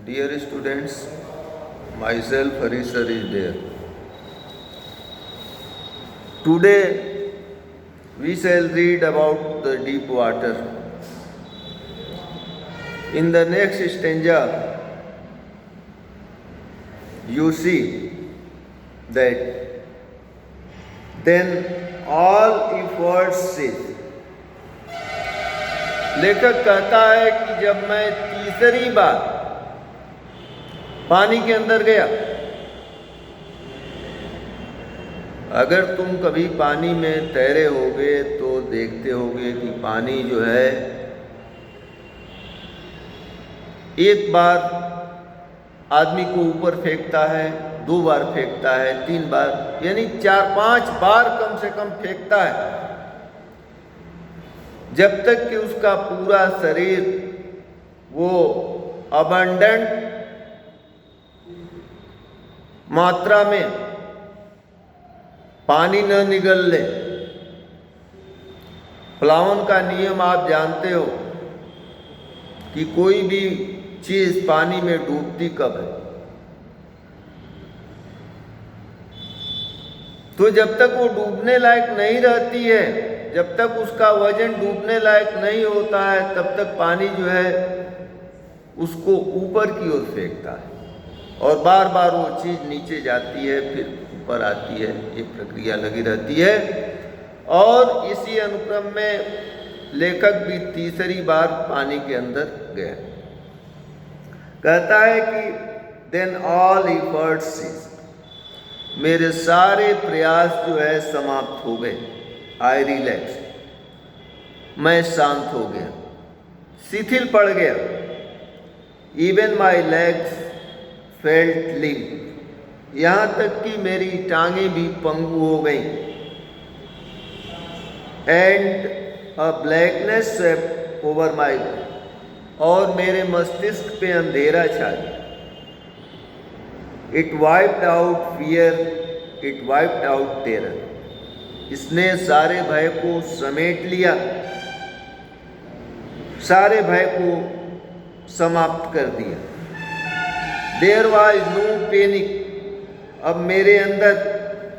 Dear students, myself Harish sir is there. Today we shall read about the deep water. In the next stanza, you see that then all efforts cease. लेखक कहता है कि जब मैं तीसरी बार पानी के अंदर गया, अगर तुम कभी पानी में तैरे होगे तो देखते होगे कि पानी जो है एक बार आदमी को ऊपर फेंकता है, 2 बार फेंकता है, 3 बार, यानी 4-5 बार कम से कम फेंकता है, जब तक कि उसका पूरा शरीर वो अबंडेंट मात्रा में पानी न निगल ले। प्लावन का नियम आप जानते हो कि कोई भी चीज पानी में डूबती कब है। तो जब तक वो डूबने लायक नहीं रहती है, जब तक उसका वजन डूबने लायक नहीं होता है, तब तक पानी जो है उसको ऊपर की ओर फेंकता है और बार बार वो चीज़ नीचे जाती है, फिर ऊपर आती है। ये प्रक्रिया लगी रहती है और इसी अनुक्रम में लेखक भी तीसरी बार पानी के अंदर गया। कहता है कि देन ऑल एफर्ट्स सीज, मेरे सारे प्रयास जो है समाप्त हो गए। आई रिलैक्स, मैं शांत हो गया, शिथिल पड़ गया। इवन माई लेग्स फेल्ट लिम, यहाँ तक कि मेरी टांगें भी पंगु हो गईं। And a blackness swept over my, और मेरे मस्तिष्क पे अंधेरा छा गया। It wiped out fear, it wiped out terror, इसने सारे भय को समेट लिया, सारे भय को समाप्त कर दिया। देयर वाज नो पैनिक, अब मेरे अंदर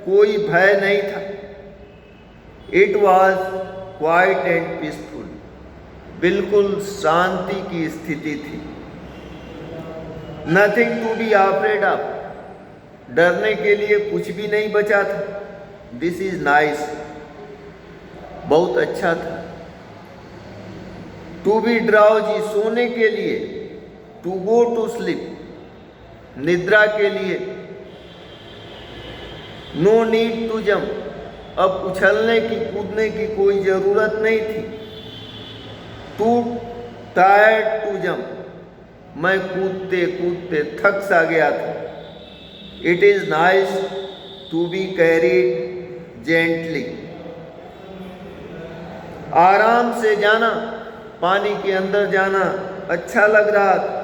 कोई भय नहीं था। It was quiet and peaceful, बिल्कुल शांति की स्थिति थी। Nothing to be afraid of, डरने के लिए कुछ भी नहीं बचा था। दिस इज नाइस, बहुत अच्छा था। टू बी ड्राउजी, सोने के लिए। टू गो टू स्लीप, निद्रा के लिए। नो नीड टू जंप, अब उछलने की कूदने की कोई जरूरत नहीं थी। टू टायर्ड टू जंप, मैं कूदते कूदते थक सा गया था। It is nice to be carried gently, आराम से जाना, पानी के अंदर जाना अच्छा लग रहा था।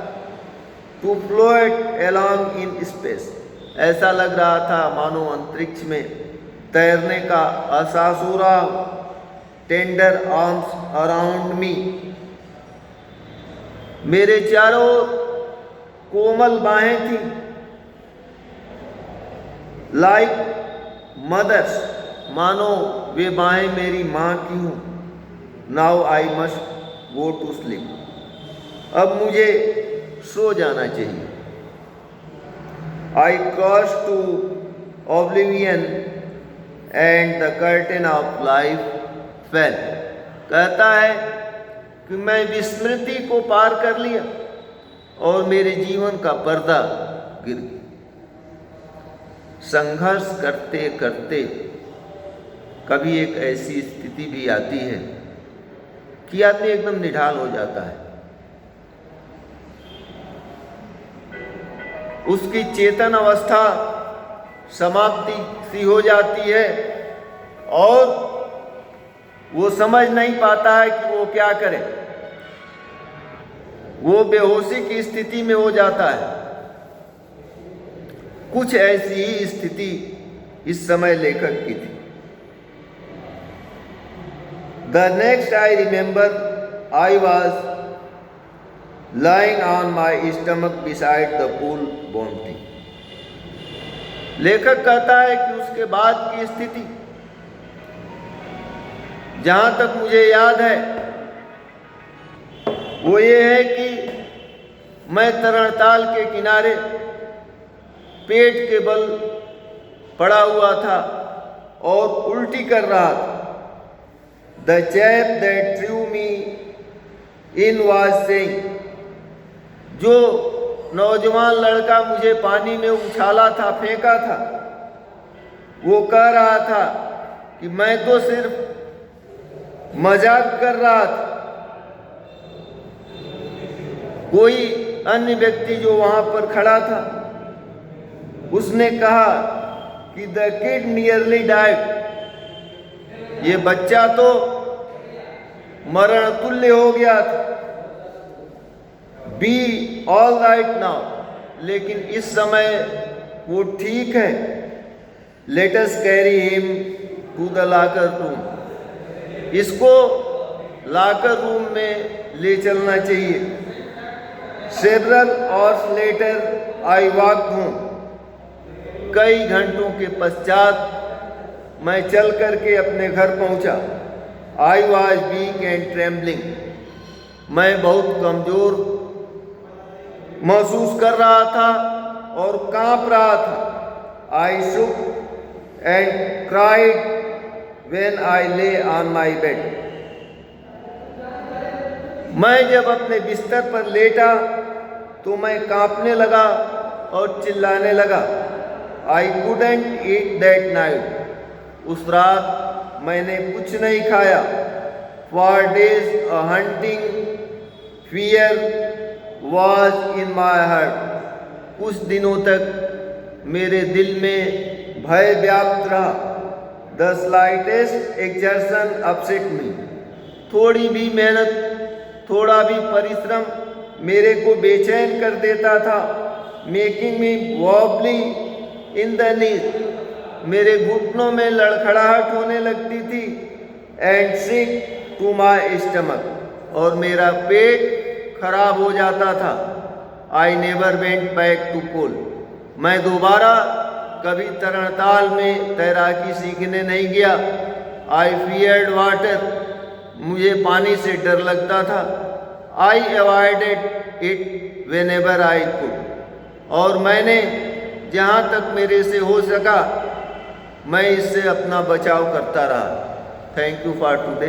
To float along in space, ऐसा लग रहा था मानो अंतरिक्ष में तैरने का एहसास हो रहा। टेंडर आर्म्स अराउंड मी, मेरे चारों कोमल बाहें थी। लाइक मदर्स, मानो वे बाहें मेरी माँ की हूँ। Now I must go to sleep, अब मुझे सो जाना चाहिए। I cross to oblivion and the curtain of life fell, कहता है कि मैं विस्मृति को पार कर लिया और मेरे जीवन का पर्दा गिर गया। संघर्ष करते करते कभी एक ऐसी स्थिति भी आती है कि आदमी एकदम निढाल हो जाता है, उसकी चेतन अवस्था समाप्ति सी हो जाती है और वो समझ नहीं पाता है कि वो क्या करे। वो बेहोशी की स्थिति में हो जाता है। कुछ ऐसी ही स्थिति इस समय लेखक की थी। The next I remember I was lying on my stomach beside the pool vomiting. लेखक कहता है कि उसके बाद की स्थिति, जहां तक मुझे याद है, वो ये है कि मैं तरणताल के किनारे पेट के बल पड़ा हुआ था और उल्टी कर रहा था. The chap that threw me in was saying, जो नौजवान लड़का मुझे पानी में उछाला था, फेंका था, वो कह रहा था कि मैं तो सिर्फ मजाक कर रहा था. कोई अन्य व्यक्ति जो वहां पर खड़ा था, उसने कहा कि द किड नियरली डाइड, ये बच्चा तो मरण तुल्य हो गया था. बी ऑल राइट नाउ, लेकिन इस समय वो ठीक है. Let us carry him to the locker room, इसको लॉकर रूम में ले चलना चाहिए. Several hours later I walked home, कई घंटों के पश्चात मैं चल करके अपने घर पहुंचा. I was weak and trembling, मैं बहुत कमजोर महसूस कर रहा था और कांप रहा था. आई शुक एंड क्राइड व्हेन आई ले ऑन माई बेड, मैं जब अपने बिस्तर पर लेटा तो मैं कांपने लगा और चिल्लाने लगा. I couldn't eat that night, उस रात मैंने कुछ नहीं खाया. For days a hunting fear was in my heart, कुछ दिनों तक मेरे दिल में भय व्याप्त रहा. द स्लाइटेस्ट एक्सर्शन अपसेट मी, थोड़ी भी मेहनत, थोड़ा भी परिश्रम मेरे को बेचैन कर देता था. Making me wobbly in the knees, मेरे घुटनों में लड़खड़ाहट होने लगती थी. And sick to my stomach, और मेरा पेट खराब हो जाता था. I never went back to pool, मैं दोबारा कभी तरणताल में तैराकी सीखने नहीं गया. आई फियर्ड वाटर, मुझे पानी से डर लगता था. I avoided it whenever I could, और मैंने जहाँ तक मेरे से हो सका मैं इससे अपना बचाव करता रहा. Thank you for today.